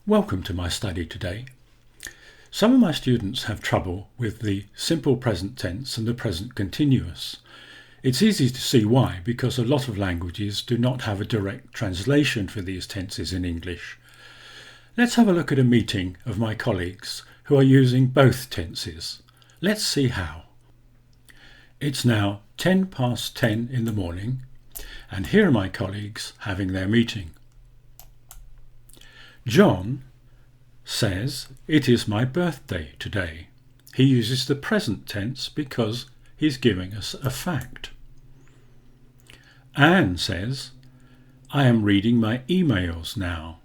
Welcome to my study today. Some of my students have trouble with the simple present tense and the present continuous. It's easy to see why, because a lot of languages do not have a direct translation for these tenses in English. Let's have a look at a meeting of my colleagues who are using both tenses. Let's see how. It's now 10 past 10 in the morning, and here are my colleagues having their meeting. John says, "It is my birthday today." He uses the present tense because he's giving us a fact. Anne says, "I am reading my emails now."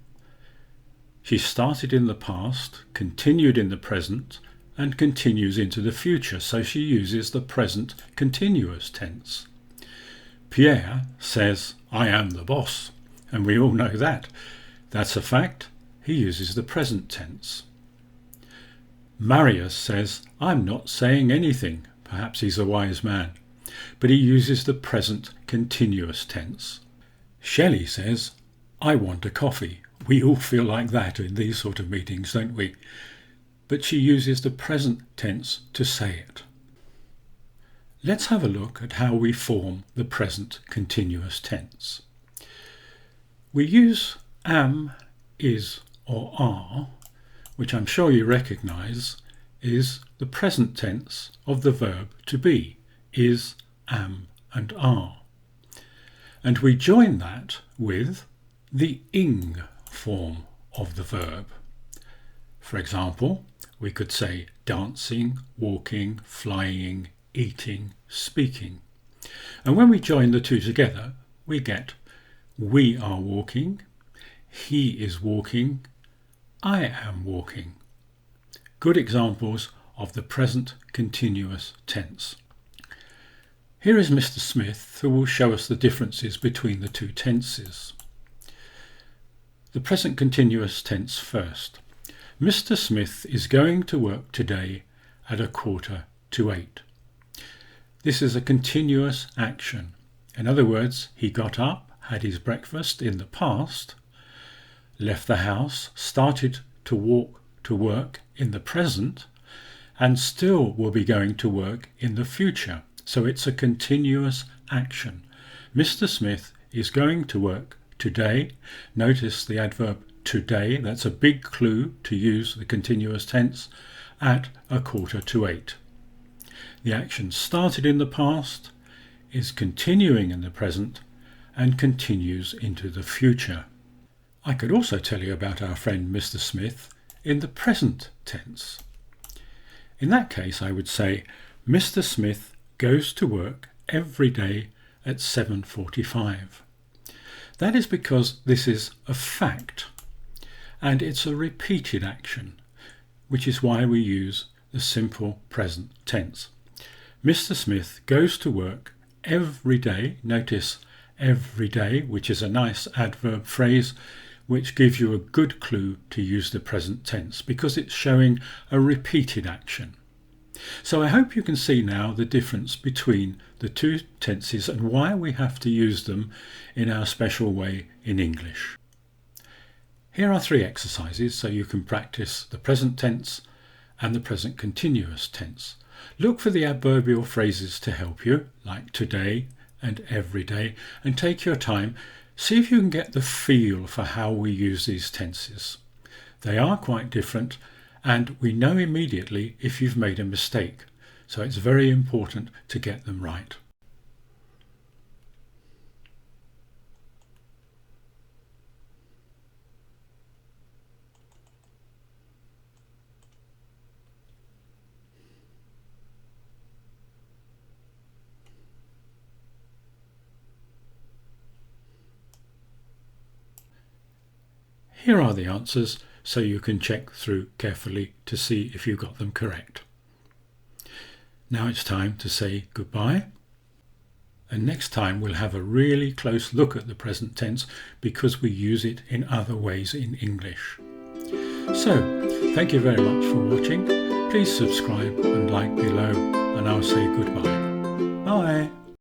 She started in the past, continued in the present, and continues into the future, so she uses the present continuous tense. Pierre says, "I am the boss," and we all know that. That's a fact. He uses the present tense. Marius says, "I'm not saying anything." Perhaps he's a wise man, but he uses the present continuous tense. Shelley says, "I want a coffee." We all feel like that in these sort of meetings, don't we? But she uses the present tense to say it. Let's have a look at how we form the present continuous tense. We use am, is, or are, which I'm sure you recognise, is the present tense of the verb to be, is, am, and are. And we join that with the ing form of the verb. For example, we could say dancing, walking, flying, eating, speaking. And when we join the two together, we get we are walking, he is walking, I am walking. Good examples of the present continuous tense. Here is Mr. Smith, who will show us the differences between the two tenses. The present continuous tense first. Mr. Smith is going to work today at 7:45. This is a continuous action. In other words, he got up, had his breakfast in the past, left the house, started to walk to work in the present, and still will be going to work in the future. So it's a continuous action. Mr. Smith is going to work today. Notice the adverb today. That's a big clue to use the continuous tense at 7:45. The action started in the past, is continuing in the present, and continues into the future. I could also tell you about our friend Mr. Smith in the present tense. In that case, I would say, Mr. Smith goes to work every day at 7:45. That is because this is a fact, and it's a repeated action, which is why we use the simple present tense. Mr. Smith goes to work every day. Notice every day, which is a nice adverb phrase which gives you a good clue to use the present tense because it's showing a repeated action. So I hope you can see now the difference between the two tenses and why we have to use them in our special way in English. Here are 3 exercises so you can practice the present tense and the present continuous tense. Look for the adverbial phrases to help you, like today and every day, and take your time. See if you can get the feel for how we use these tenses. They are quite different, and we know immediately if you've made a mistake, so it's very important to get them right. Here are the answers, so you can check through carefully to see if you got them correct. Now it's time to say goodbye, and next time we'll have a really close look at the present tense because we use it in other ways in English. So, thank you very much for watching. Please subscribe and like below, and I'll say goodbye. Bye!